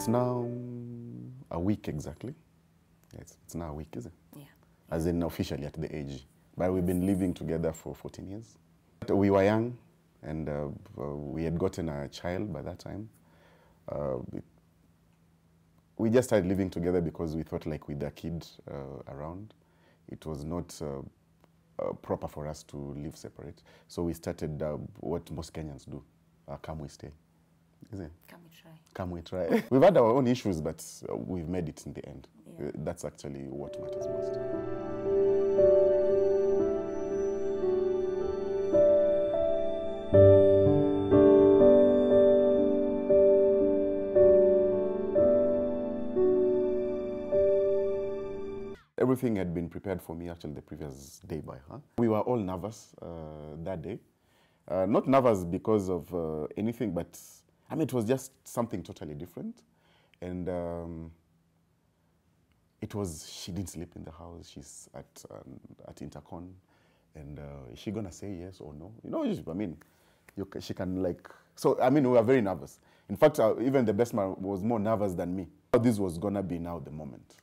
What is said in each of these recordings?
It's now a week exactly. Yes, it's now a week, is it? Yeah. As in officially at the age. But we've been living together for 14 years. We were young and we had gotten a child by that time. We just started living together because we thought like with a kid around, it was not proper for us to live separate. So we started what most Kenyans do, come we stay. Isn't it? Come we try. Come we try. We've had our own issues, but we've made it in the end. Yeah. That's actually what matters most. Everything had been prepared for me actually the previous day by her. We were all nervous that day. Not nervous because of anything, but I mean, it was just something totally different. And it was, she didn't sleep in the house. She's at Intercon. And is she gonna say yes or no? You know, I mean, she can like, so I mean, we were very nervous. In fact, even the best man was more nervous than me. This was gonna be now the moment.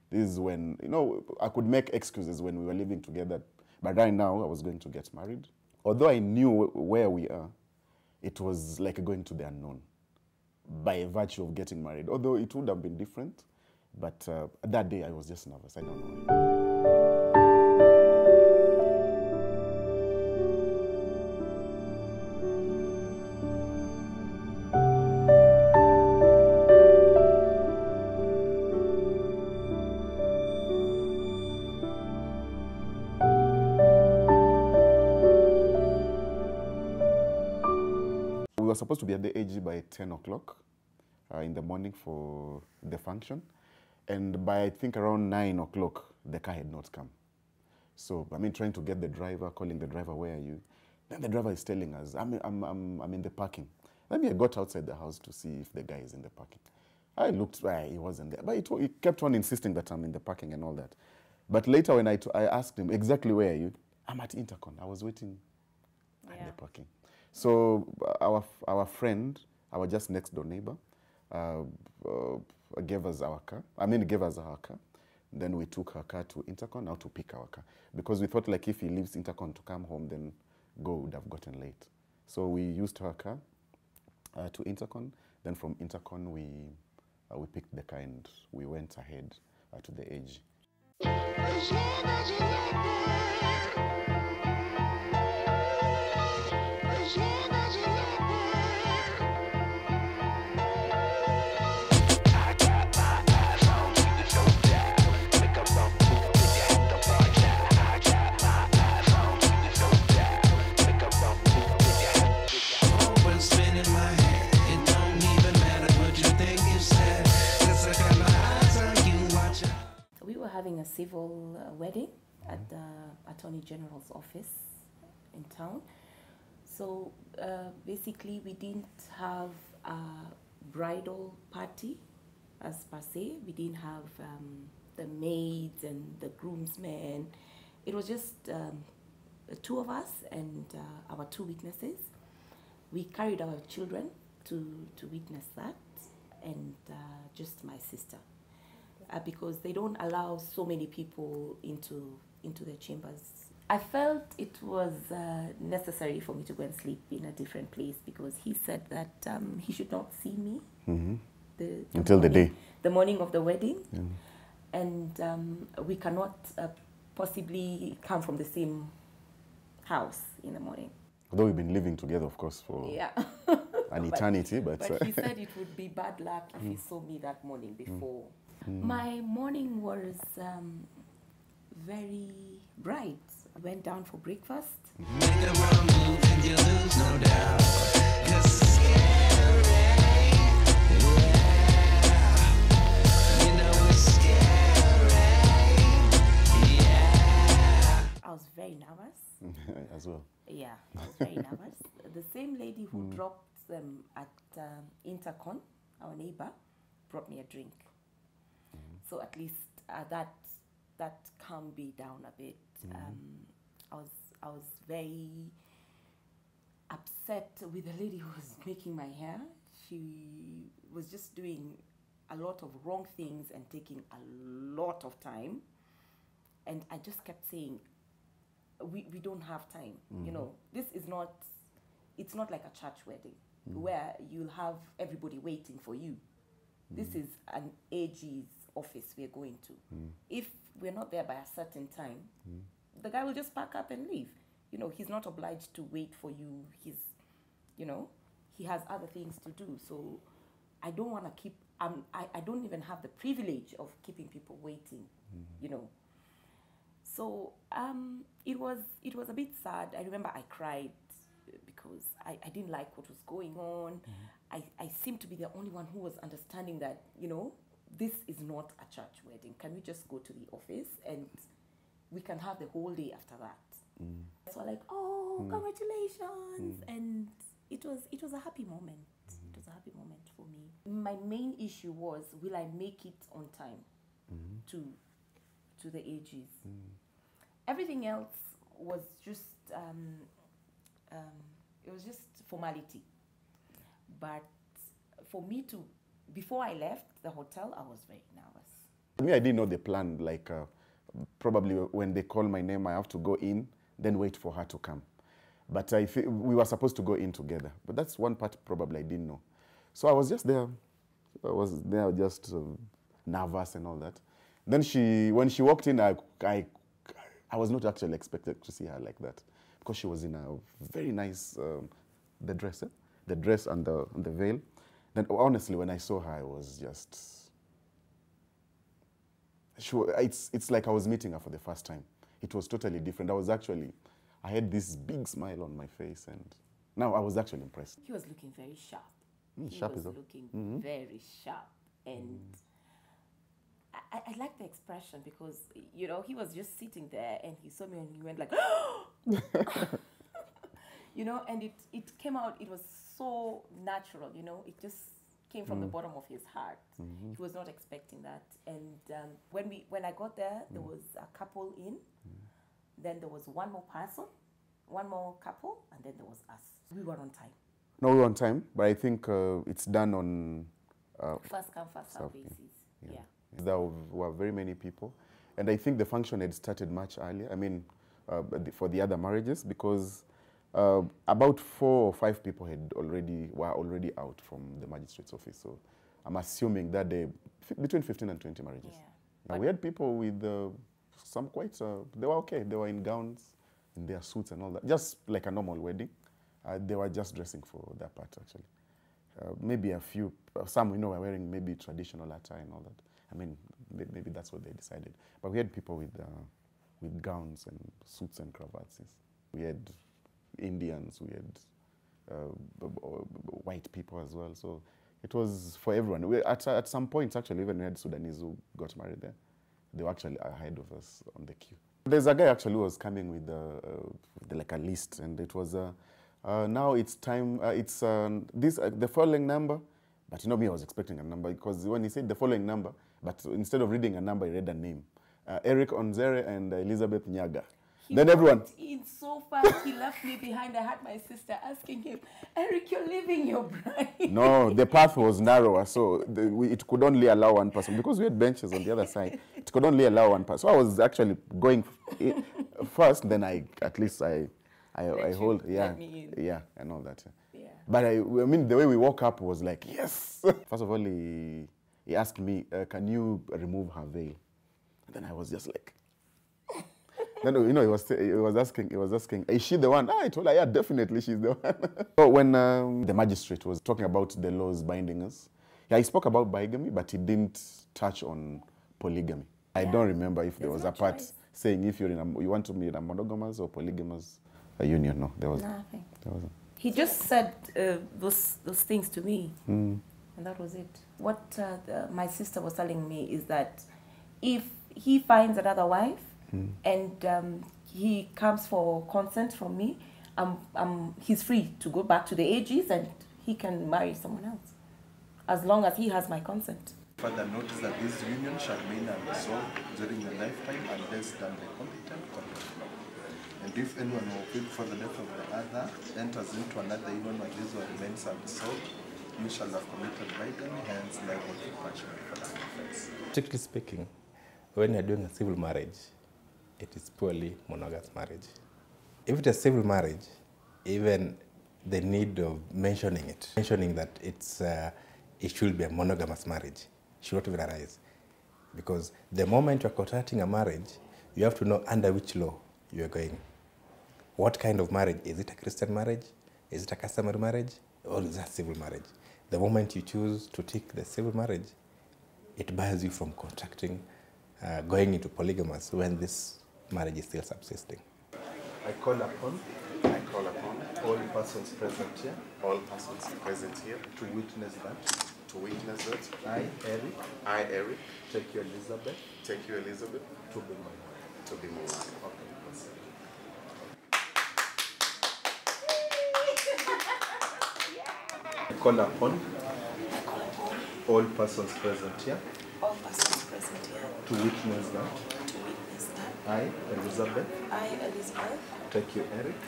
This is when, you know, I could make excuses when we were living together. But right now, I was going to get married. Although I knew where we are, it was like going to the unknown by virtue of getting married. Although it would have been different, but that day I was just nervous. I don't know. We were supposed to be at the AG by 10 o'clock in the morning for the function. And by, I think, around 9 o'clock, the car had not come. So, I mean, trying to get the driver, calling the driver, where are you? Then the driver is telling us, I'm in the parking. Then I got outside the house to see if the guy is in the parking. I looked, he wasn't there. But he kept on insisting that I'm in the parking and all that. But later when I asked him, exactly where are you? I'm at Intercon. I was waiting at the parking. So our friend, our just next door neighbor, gave us our car. Gave us our car. Then we took her car to Intercon, now to pick our car. Because we thought like if he leaves Intercon to come home, then Go would have gotten late. So we used her car to Intercon. Then from Intercon, we picked the car and we went ahead to the AG. We were having a civil wedding at the Attorney General's office in town. So basically we didn't have a bridal party as per se. We didn't have the maids and the groomsmen. It was just the two of us and our two witnesses. We carried our children to witness that, and just my sister. Because they don't allow so many people into their chambers. I felt it was necessary for me to go and sleep in a different place because he said that he should not see me until the day. The morning of the wedding. Yeah. And we cannot possibly come from the same house in the morning. Although we've been living together, of course, for an eternity. But he said it would be bad luck if he saw me that morning before. My morning was very bright. I went down for breakfast. Make a wrong move and you lose, no doubt. It's scary. Yeah. You know it's scary. Yeah. I was very nervous. As well. Yeah, I was very nervous. The same lady who dropped them at Intercon, our neighbor, brought me a drink. So at least that calmed me down a bit. I was very upset with the lady who was making my hair. She was just doing a lot of wrong things and taking a lot of time. And I just kept saying, we don't have time. You know, this is not, it's not like a church wedding where you'll have everybody waiting for you. This is an AG's office we're going to. If we're not there by a certain time, the guy will just pack up and leave. You know, he's not obliged to wait for you. He's, you know, he has other things to do. So I don't want to keep, I don't even have the privilege of keeping people waiting, you know. So it was a bit sad. I remember I cried because I didn't like what was going on. I seemed to be the only one who was understanding that, you know, this is not a church wedding. Can we just go to the office and we can have the whole day after that? So like, oh, congratulations. And it was a happy moment. It was a happy moment for me. My main issue was, will I make it on time to the AGs? Everything else was just, it was just formality. But for me to, before I left the hotel, I was very nervous. Me, I didn't know the plan. Like, probably when they call my name, I have to go in, then wait for her to come. But we were supposed to go in together. But that's one part probably I didn't know. So I was just there. I was there just nervous and all that. Then when she walked in, I was not actually expected to see her like that, because she was in a very nice, the dress and the veil. Then honestly, when I saw her, I was just, it's like I was meeting her for the first time. It was totally different. I had this big smile on my face, and now I was actually impressed. He was looking very sharp. He Sharp was is looking very sharp. And I like the expression because, you know, he was just sitting there and he saw me and he went like, you know, and it came out, it was so natural, you know, it just came from the bottom of his heart. He was not expecting that. And when I got there, there was a couple in, then there was one more person, one more couple, and then there was us. We were on time. No, we were on time, but I think it's done on... first come, first serve basis. Yeah. There were very many people. And I think the function had started much earlier, I mean, for the other marriages, because about 4 or 5 people were already out from the magistrate's office. So I'm assuming that between 15 and 20 marriages. Yeah. Now, we had people with some quite, they were okay. They were in gowns, in their suits and all that, just like a normal wedding. They were just dressing for that part, actually. Maybe a few, some we know were wearing maybe traditional attire and all that. I mean, maybe that's what they decided. But we had people with gowns and suits and cravats. Yes. We had Indians, we had white people as well. So it was for everyone. At some points, actually, even we had Sudanese who got married there. They were actually ahead of us on the queue. There's a guy actually who was coming with like a list, and it was now it's time. It's the following number, but you know me, I was expecting a number because when he said the following number, but instead of reading a number, he read a name: Erick Onzere and Elizabeth Nyaga. Then everyone in so fast, he left me behind. I had my sister asking him, "Erick, you're leaving your bride." No, the path was narrower, so it could only allow one person because we had benches on the other side. It could only allow one person. So I was actually going first. Then I hold, yeah, and all that. Yeah. But I mean, the way we woke up was like, yes. First of all, he asked me, "Can you remove her veil?" And then I was just like. No, you know, he was asking, is she the one? I told her, yeah, definitely she's the one. So when the magistrate was talking about the laws binding us, yeah, he spoke about bigamy, but he didn't touch on polygamy. Yeah. I don't remember if there was a part saying if you want to be in a monogamous or polygamous union. No, there wasn't. Nothing. There wasn't. He just said those things to me, and that was it. What my sister was telling me is that if he finds another wife, and he comes for consent from me, he's free to go back to the AGs and he can marry someone else, as long as he has my consent. Further notice that this union shall remain unresolved during the lifetime unless done by competent court of law. And if anyone who paid for the death of the other enters into another union where this one remains unresolved, you shall have committed bigamy, hence liable to punishment for that offense. Strictly speaking, when you're doing a civil marriage, it is purely monogamous marriage. If it's a civil marriage, even the need of mentioning that it should be a monogamous marriage should not even arise. Because the moment you're contracting a marriage, you have to know under which law you're going. What kind of marriage? Is it a Christian marriage? Is it a customary marriage? Or is it a civil marriage? The moment you choose to take the civil marriage, it bars you from contracting, going into polygamous when this marriage is still subsisting. I call upon all persons present here to witness that I, Erick, take you, Elizabeth, to be my wife. Okay, that's it. I call upon all persons present here to witness that I, Elizabeth, take you, Erick,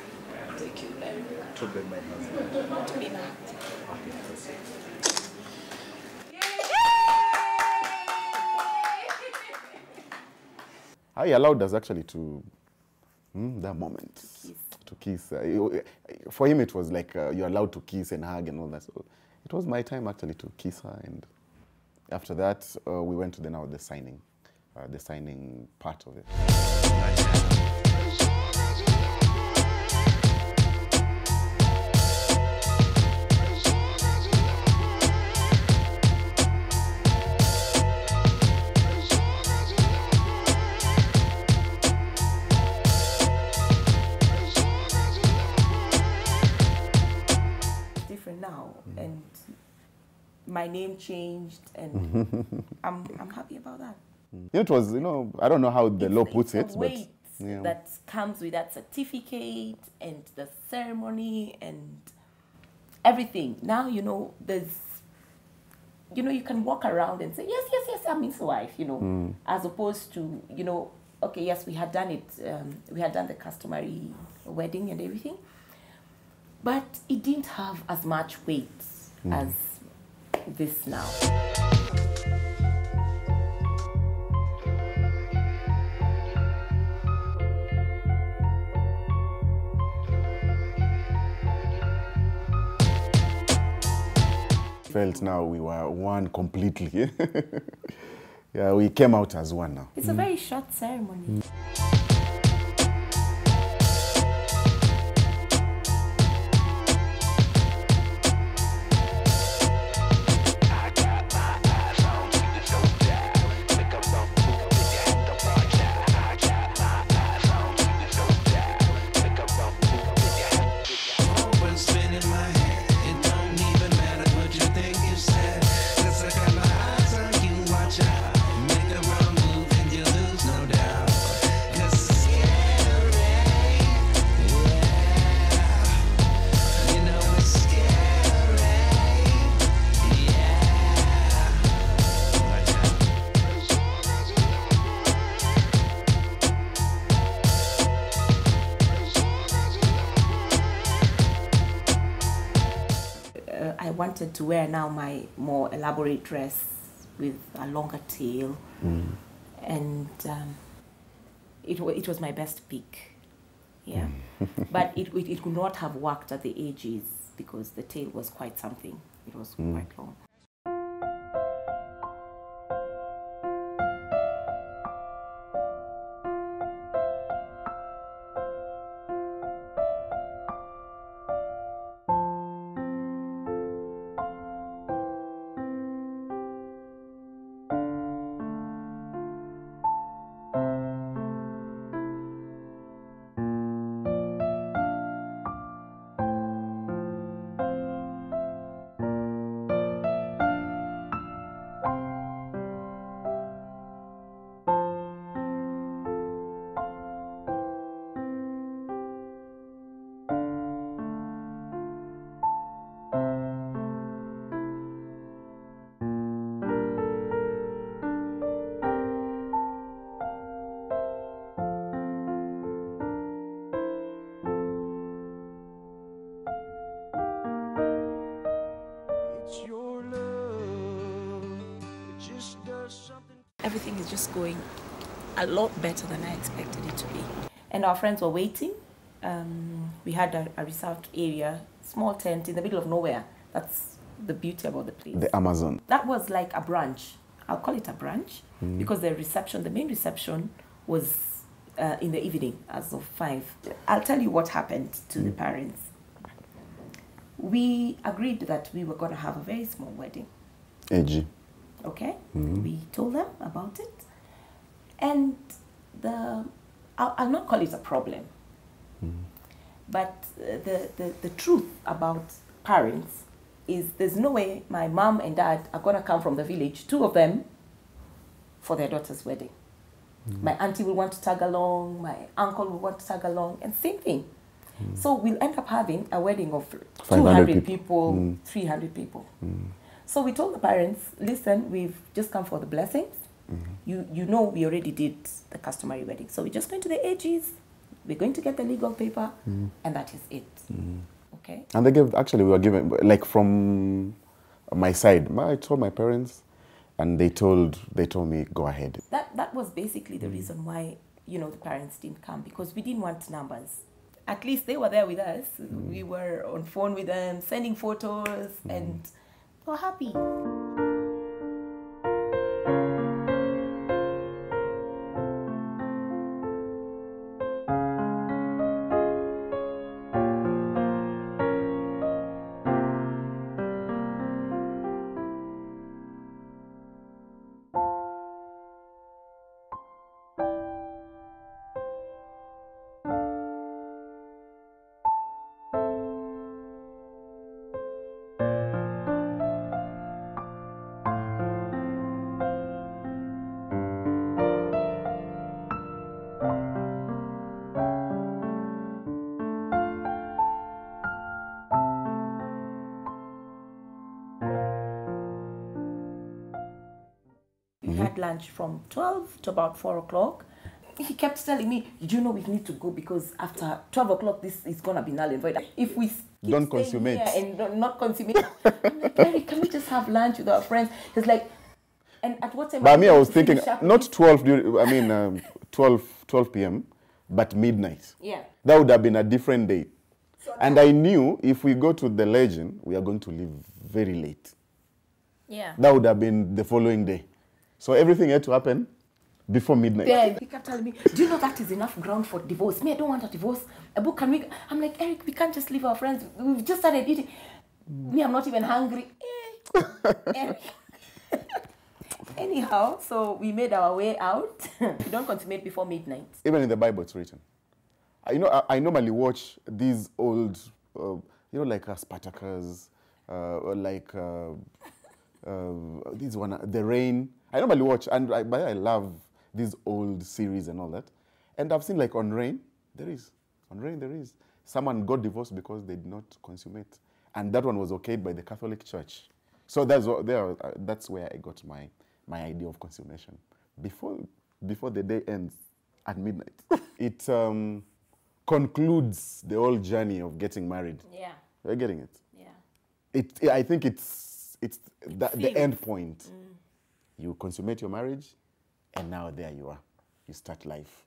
to be my husband. Okay, that's it. He allowed us actually to, that moment, to kiss. For him, it was like you're allowed to kiss and hug and all that. So it was my time actually to kiss her. And after that, we went to the signing part of it. Now, and my name changed, and I'm happy about that. It was, I don't know how the law puts it, the but weight that comes with that certificate and the ceremony and everything. Now, there's, you can walk around and say, yes, I'm his wife, as opposed to, okay, yes, we had done it, we had done the customary wedding and everything, but it didn't have as much weight as this now. Felt now we were one completely. Yeah, we came out as one now. It's a very short ceremony. I wanted to wear now my more elaborate dress with a longer tail, and it was my best pick, yeah. But it could not have worked at the edges because the tail was quite something. It was quite long. everything is just going a lot better than I expected it to be. And our friends were waiting. We had a reserved area, small tent in the middle of nowhere. That's the beauty about the place. The Amazon. That was like a brunch. I'll call it a brunch because the main reception was in the evening as of 5. I'll tell you what happened to the parents. We agreed that we were going to have a very small wedding. AG. Okay? We told them about it. And I'll not call it a problem. But the truth about parents is there's no way my mom and dad are going to come from the village, 2 of them, for their daughter's wedding. My auntie will want to tag along, my uncle will want to tag along, and same thing. So we'll end up having a wedding of 200 people, 300 people. So we told the parents, listen, we've just come for the blessings. You know we already did the customary wedding. So we're just going to the AGs, we're going to get the legal paper, and that is it. Okay? And they gave, actually we were given, like from my side, I told my parents, and they told me, go ahead. That was basically the reason why, the parents didn't come, because we didn't want numbers. At least they were there with us. We were on phone with them, sending photos, and we were happy. We had lunch from 12 to about 4 o'clock. He kept telling me, you know we need to go because after 12 o'clock this is going to be null and void. If we keep Don't staying consummate. here and not consummate, I'm like, Erick, can we just have lunch with our friends? He's like, and at what time? But I was finish thinking, up not with 12 p.m., but midnight. Yeah. That would have been a different day. And I knew if we go to the Legend, we are going to leave very late. Yeah. That would have been the following day. So everything had to happen before midnight. Yeah, he kept telling me, do you know that is enough ground for divorce? Me, I don't want a divorce. A book, can we? I'm like, Erick, we can't just leave our friends. We've just started eating. Me, I'm not even hungry. Erick. Anyhow, so we made our way out. We don't consummate before midnight. Even in the Bible, it's written. I normally watch these old, like Spartacus, this one, The Rain. I normally watch, and I love these old series and all that. And I've seen like on Rain, there is. Someone got divorced because they did not consummate. And that one was okayed by the Catholic Church. So that's where I got my idea of consummation. Before the day ends at midnight. It concludes the whole journey of getting married. Yeah. You're getting it? Yeah. I think it's the end point. You consummate your marriage, and now there you are. You start life.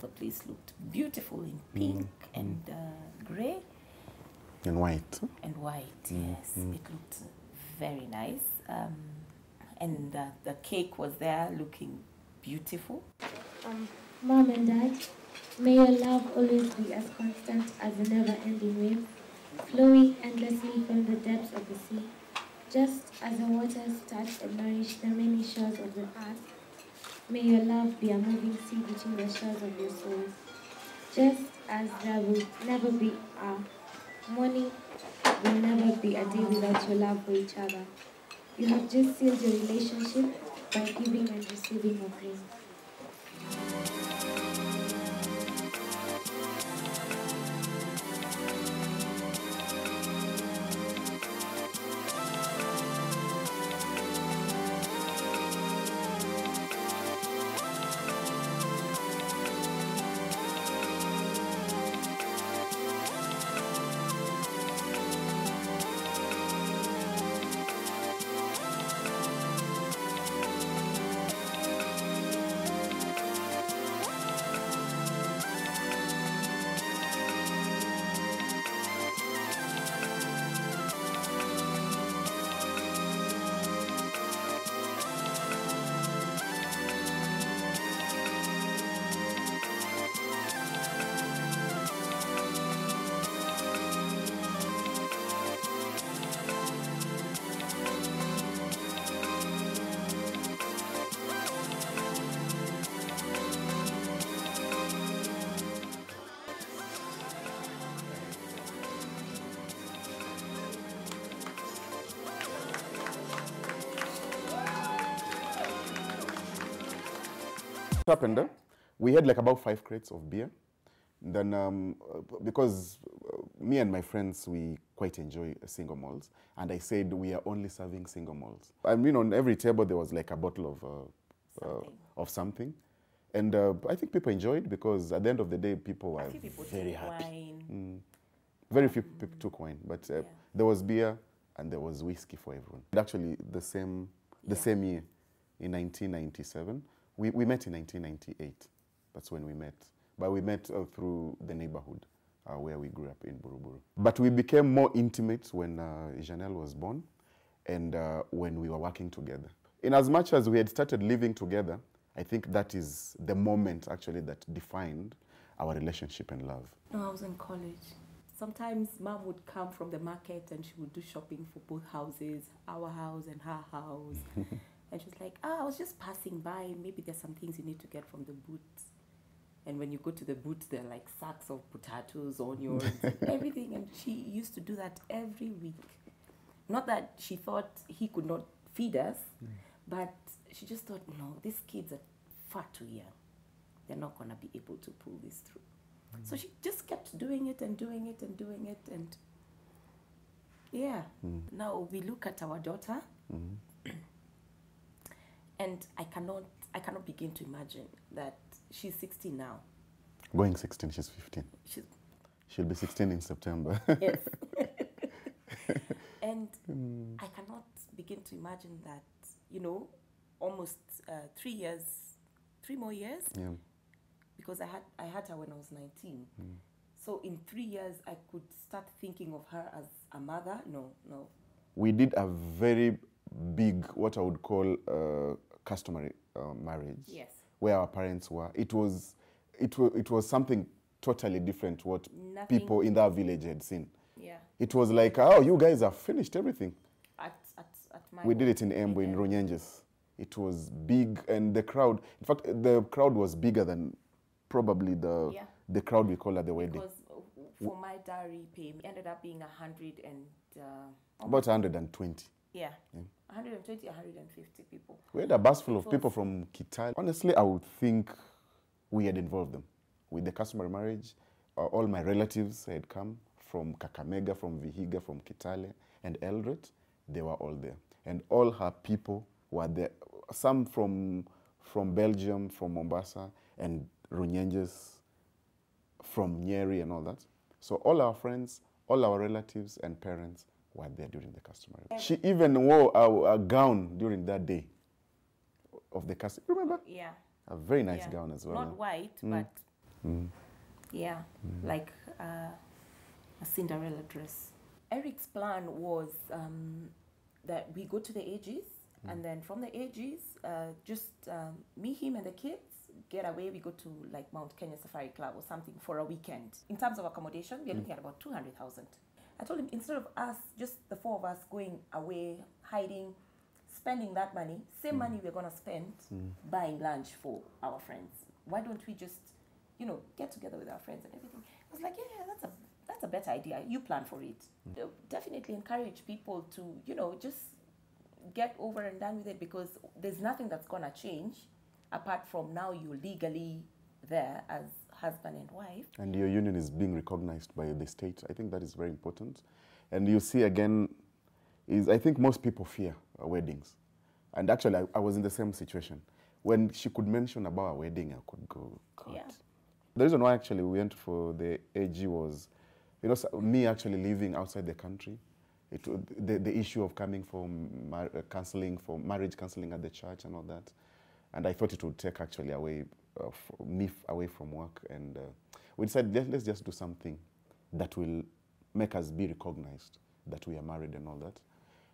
The place looked beautiful in pink and grey. And white. And white, yes. It looked very nice. And the cake was there looking beautiful. Mom and Dad, may your love always be as constant as the never-ending wave, flowing endlessly from the depths of the sea. Just as the waters touch and nourish the many shores of the earth, may your love be a moving sea between the shores of your souls. Just as there will never be a morning will never be a day without your love for each other. You have just sealed your relationship by giving and receiving of him. What happened? We had like about 5 crates of beer. Then, because me and my friends, we quite enjoy single malts, and I said we are only serving single malts. I mean, on every table there was like a bottle of something, and I think people enjoyed because at the end of the day, people were very happy. Very few people took wine, but there was beer and there was whiskey for everyone. Actually, the same year, in 1997, we met in 1998. That's when we met. But we met through the neighborhood where we grew up in Buruburu. But we became more intimate when Janelle was born and when we were working together. In as much as we had started living together, I think that is the moment actually that defined our relationship and love. No, I was in college. Sometimes Mom would come from the market and she would do shopping for both houses, our house and her house. And she was like, I was just passing by. Maybe there's some things you need to get from the boots. And when you go to the boots, there are like sacks of potatoes, onions, everything. And she used to do that every week. Not that she thought he could not feed us, but she just thought, no, these kids are far too young. They're not going to be able to pull this through. So she just kept doing it and doing it and doing it. And yeah, now we look at our daughter and I cannot begin to imagine that she's 16 now. Going 16, she's 15. She'll be 16 in September. Yes. And I cannot begin to imagine that, you know, almost 3 more years. Yeah. Because I had her when I was 19. So in 3 years, I could start thinking of her as a mother. No. We did a very big, what I would call customary marriage. Yes. Where our parents were. It was something totally different what Nothing. people in that village had seen. Yeah. It was like, oh, you guys have finished everything. At my We did it in Embu, in Runyenjes. It was big, and the crowd, in fact, the crowd was bigger than probably the crowd we call at the wedding. Because for my dowry payment, ended up being 100 and... About 120. Yeah. 120, 150 people. We had a bus full of people from Kitale. Honestly, I would think we had involved them. With the customary marriage, all my relatives had come from Kakamega, from Vihiga, from Kitale, and Eldoret. They were all there. And all her people were there. Some from Belgium, from Mombasa, and Runyenjes, from Nyeri and all that. So all our friends, all our relatives and parents were there during the customary. She even wore a gown during that day of the customary. Remember? Yeah. A very nice gown as well. Not white, but yeah, like a Cinderella dress. Erick's plan was that we go to the AGs, and then from the AGs, just me, him, and the kids get away. We go to like Mount Kenya Safari Club or something for a weekend. In terms of accommodation, we're looking at about 200,000. I told him, instead of us, just the 4 of us going away, hiding, spending that money, same money we're going to spend buying lunch for our friends. Why don't we just, you know, get together with our friends and everything? I was like, yeah, that's a better idea. You plan for it. Definitely encourage people to, just get over and done with it, because there's nothing that's going to change apart from now you're legally there as husband and wife. And your union is being recognized by the state. I think that is very important. And you see again, I think most people fear weddings. And actually, I was in the same situation. When she could mention about a wedding, I could go, God. Yeah. The reason why actually we went for the AG was, me actually living outside the country. The issue of coming for marriage counseling at the church and all that. And I thought it would take actually me away from work. And we decided, let's just do something that will make us be recognized that we are married and all that.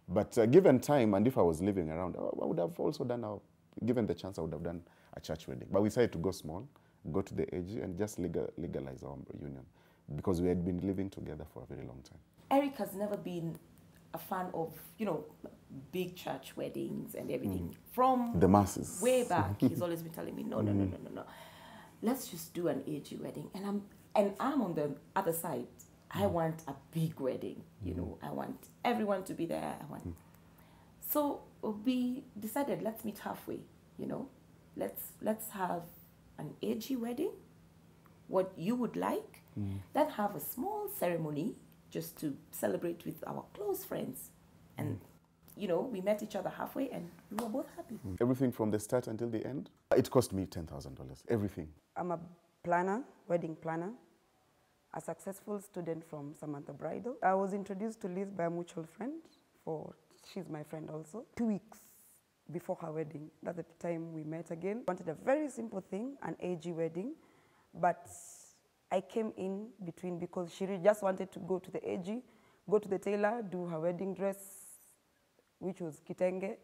But given time, and if I was living around, I would have also done, given the chance, I would have done a church wedding. But we decided to go small, go to the AG, and just legalize our union, because we had been living together for a very long time. Erick has never been a fan of, big church weddings and everything. From the masses. Way back, he's always been telling me, no. Let's just do an AG wedding. And I'm on the other side. I want a big wedding, I want everyone to be there. So we decided, let's meet halfway, let's have an AG wedding, what you would like, then have a small ceremony just to celebrate with our close friends. And, we met each other halfway and we were both happy. Everything from the start until the end, it cost me $10,000, everything. I'm a planner, wedding planner, a successful student from Samantha Bridal. I was introduced to Liz by a mutual friend, she's my friend also. 2 weeks before her wedding, that's the time we met again. I wanted a very simple thing, an AG wedding, but I came in between because she just wanted to go to the AG, go to the tailor, do her wedding dress, which was kitenge,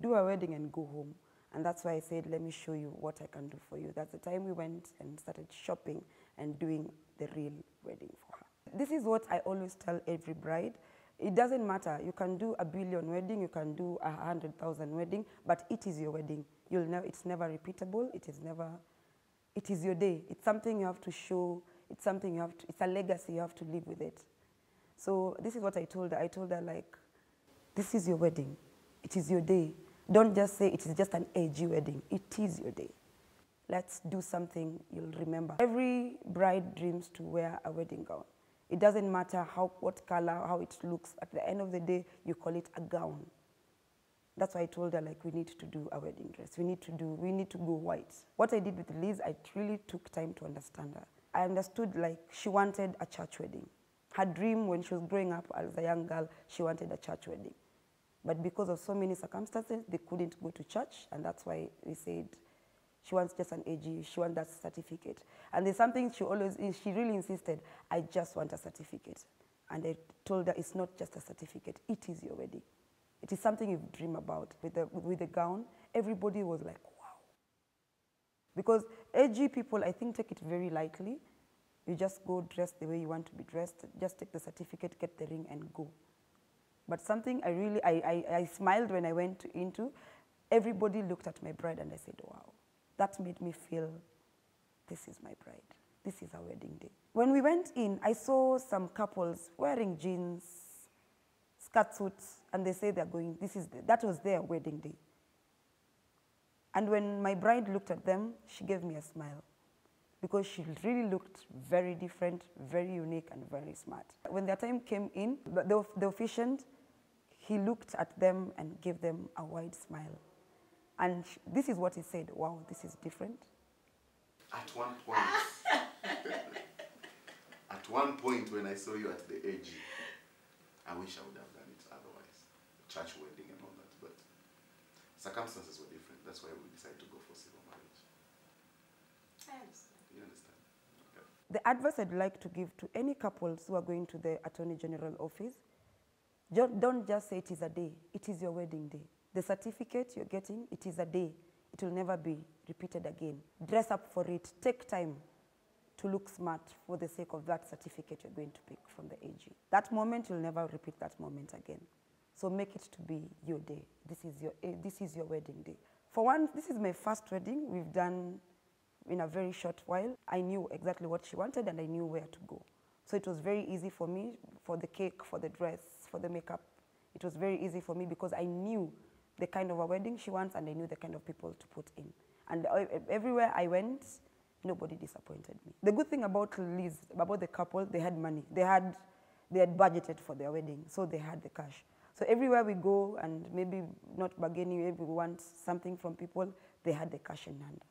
do her wedding and go home. And that's why I said, let me show you what I can do for you. That's the time we went and started shopping and doing the real wedding for her. This is what I always tell every bride. It doesn't matter. You can do a billion wedding, you can do 100,000 wedding, but it is your wedding. It's never repeatable. It is your day. It's something you have to show. It's something it's a legacy. You have to live with it. So this is what I told her. I told her, like, this is your wedding. It is your day. Don't just say it is just an AG wedding. It is your day. Let's do something you'll remember. Every bride dreams to wear a wedding gown. It doesn't matter what color, how it looks. At the end of the day, you call it a gown. That's why I told her, like, we need to do a wedding dress. We need to go white. What I did with Liz, I really took time to understand her. I understood, like, she wanted a church wedding. Her dream when she was growing up as a young girl, she wanted a church wedding. But because of so many circumstances, they couldn't go to church, and that's why we said she wants just an AG, she wants that certificate. And there's something she really insisted, I just want a certificate. And I told her, it's not just a certificate, it is your wedding. It is something you dream about. With the gown, everybody was like, wow. Because AG people, I think, take it very lightly. You just go dressed the way you want to be dressed, just take the certificate, get the ring, and go. But something I smiled when I went into, everybody looked at my bride and I said, wow. That made me feel, this is my bride. This is our wedding day. When we went in, I saw some couples wearing jeans, skirt suits, and they say they're going, that was their wedding day. And when my bride looked at them, she gave me a smile because she really looked very different, very unique, and very smart. When their time came in, the officiant, he looked at them and gave them a wide smile. And this is what he said, wow, this is different. At one point when I saw you at the AG, I wish I would have done it otherwise. Church wedding and all that, but circumstances were different. That's why we decided to go for civil marriage. I understand. You understand? Okay. The advice I'd like to give to any couples who are going to the Attorney General office, don't just say it is a day. It is your wedding day. The certificate you're getting, it is a day. It will never be repeated again. Dress up for it. Take time to look smart for the sake of that certificate you're going to pick from the AG. That moment, you'll never repeat that moment again. So make it to be your day. This is your wedding day. For one, this is my first wedding we've done in a very short while. I knew exactly what she wanted and I knew where to go. So it was very easy for me, for the cake, for the dress, for the makeup. It was very easy for me because I knew the kind of a wedding she wants and I knew the kind of people to put in. And everywhere I went, nobody disappointed me. The good thing about Liz, about the couple, they had money. They had budgeted for their wedding, so they had the cash. So everywhere we go, and maybe not bargaining, maybe we want something from people, they had the cash in hand.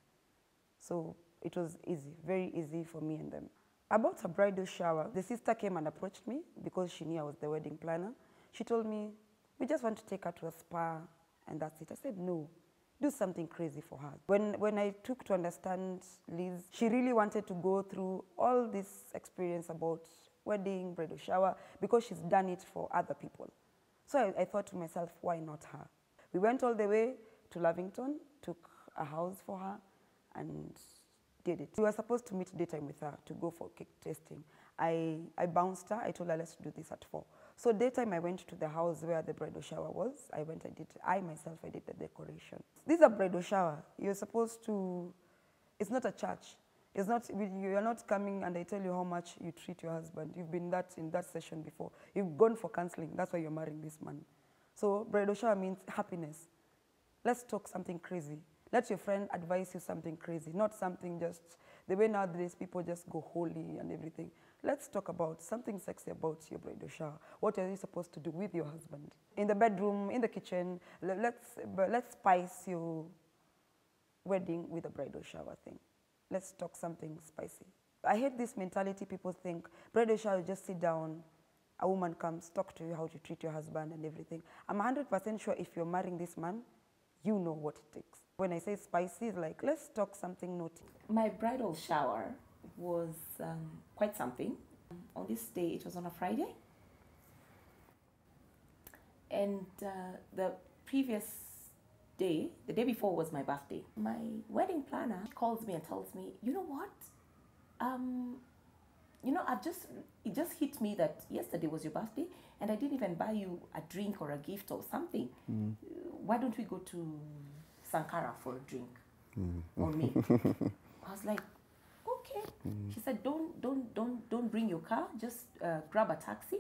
So it was easy, very easy for me and them. About a bridal shower, the sister came and approached me because she knew I was the wedding planner. She told me, we just want to take her to a spa and that's it. I said, no, do something crazy for her. When I took to understand Liz, she really wanted to go through all this experience about wedding, bridal shower, because she's done it for other people. So I thought to myself, why not her? We went all the way to Lavington, took a house for her, and did it. We were supposed to meet daytime with her to go for cake tasting. I bounced her. I told her, let's do this at 4. So daytime, I went to the house where the bridal shower was. I myself did the decoration. This is a bridal shower. You're supposed to, it's not a church. It's not, you're not coming and I tell you how much you treat your husband. You've been in that session before. You've gone for counseling. That's why you're marrying this man. So bridal shower means happiness. Let's talk something crazy. Let your friend advise you something crazy, not something just, the way nowadays people just go holy and everything. Let's talk about something sexy about your bridal shower. What are you supposed to do with your husband? In the bedroom, in the kitchen, let's spice your wedding with a bridal shower thing. Let's talk something spicy. I hate this mentality people think, bridal shower, just sit down, a woman comes, talk to you how to treat your husband and everything. I'm 100% sure if you're marrying this man, you know what it takes. When I say spicy, it's like, let's talk something naughty. My bridal shower was quite something. On this day, it was on a Friday. And the previous day, the day before was my birthday. My wedding planner calls me and tells me, you know what? It just hit me that yesterday was your birthday and I didn't even buy you a drink or a gift or something. Why don't we go to Sankara for a drink on me? I was like, okay. She said, don't bring your car, just grab a taxi,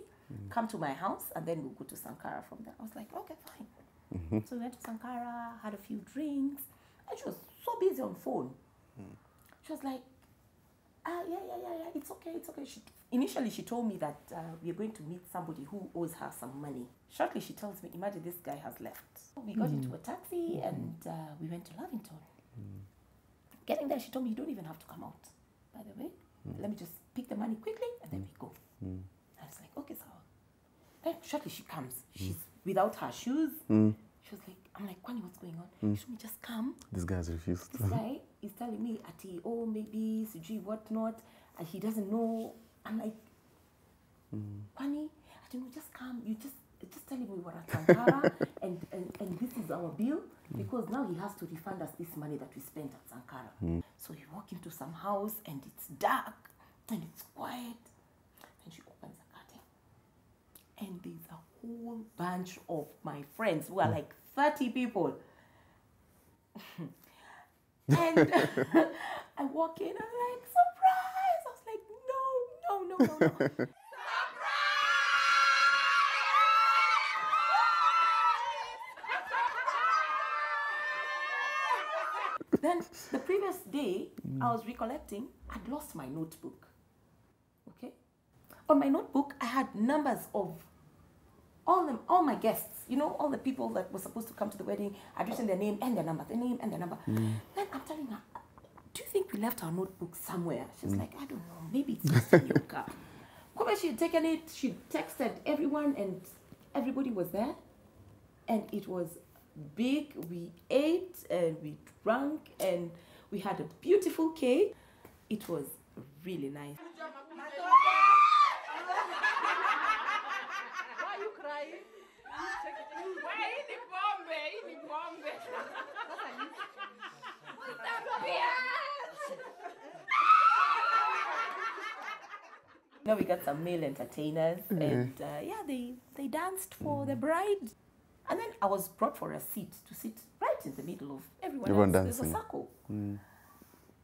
come to my house, and then we'll go to Sankara from there. I was like, okay, fine. So we went to Sankara, had a few drinks, and she was so busy on phone. She was like, yeah, it's okay. Initially, she told me that we are going to meet somebody who owes her some money. Shortly, she tells me, imagine this guy has left. We got into a taxi and we went to Lavington. Getting there, she told me, you don't even have to come out, by the way. Let me just pick the money quickly and then we go. I was like, okay, so. Then shortly she comes. She's without her shoes. She was like, I'm like, Kwani, what's going on? She told me, just come. This guy has refused. This guy is telling me, Ati, oh, maybe, Suji, whatnot, and he doesn't know. I'm like, Kwani, I don't know, just come. You just telling me we're at Sankara and this is our bill because now he has to refund us this money that we spent at Sankara. So we walk into some house and it's dark and it's quiet. And she opens the curtain and there's a whole bunch of my friends who are like 30 people. And I walk in and I'm like, surprise! I was like, no. Then the previous day, I was recollecting, I'd lost my notebook. Okay? On my notebook, I had numbers of all my guests, you know, all the people that were supposed to come to the wedding. I'd written their name and their number, Then I'm telling her, do you think we left our notebook somewhere? She's like, I don't know, maybe it's just in your car. She had taken it, she texted everyone and everybody was there. And it was big. We ate and we drank and we had a beautiful cake. It was really nice. Why are you crying? Now we got some male entertainers and they danced for the bride. And then I was brought for a seat to sit right in the middle of everyone else. Dancing. There's a circle. And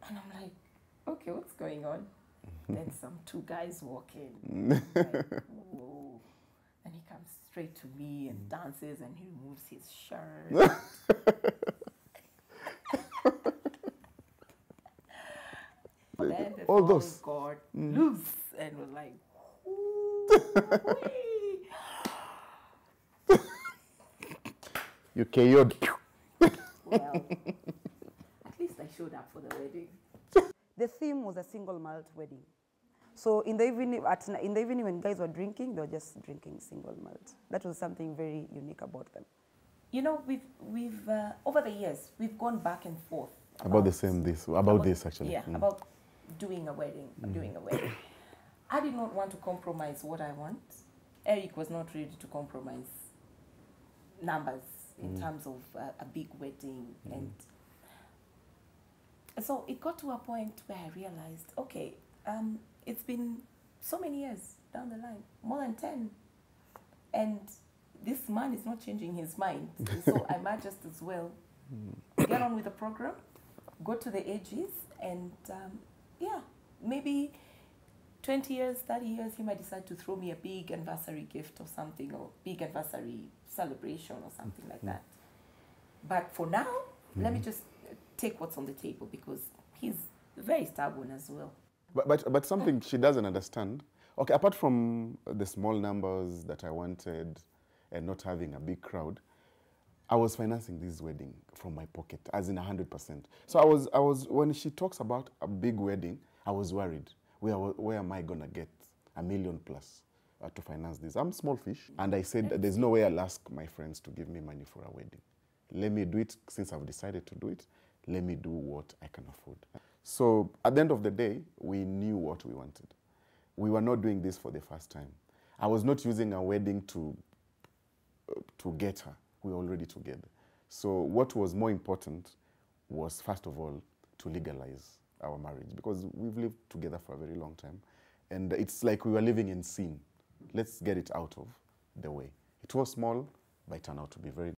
I'm like, okay, what's going on? Then some two guys walk in. Like, whoa. And he comes straight to me and dances and he removes his shirt. Then the All phone those. got loose and was like, You KO'd. well, at least I showed up for the wedding. The theme was a single malt wedding. So in the evening when guys were drinking, they were just drinking single malt. That was something very unique about them. You know, we've over the years, we've gone back and forth. About this actually. Yeah, about doing a wedding, I did not want to compromise what I want. Erick was not ready to compromise numbers in terms of a big wedding. And so it got to a point where I realized, okay, it's been so many years down the line, more than 10. And this man is not changing his mind. So I might just as well get on with the program, go to the ages, and yeah, maybe 20 years, 30 years, he might decide to throw me a big anniversary gift or something, or big anniversary celebration or something like that. But for now, let me just take what's on the table, because he's very stubborn as well. But something she doesn't understand, okay, apart from the small numbers that I wanted and not having a big crowd, I was financing this wedding from my pocket, as in 100%. So I was when she talks about a big wedding, I was worried. Where am I gonna get $1 million plus to finance this? I'm small fish, and I said there's no way I'll ask my friends to give me money for a wedding. Let me do it since I've decided to do it. Let me do what I can afford. So at the end of the day, we knew what we wanted. We were not doing this for the first time. I was not using a wedding to get her. We were already together. So what was more important was, first of all, to legalize our marriage, because we've lived together for a very long time. And it's like we were living in sin. Let's get it out of the way. It was small, but it turned out to be very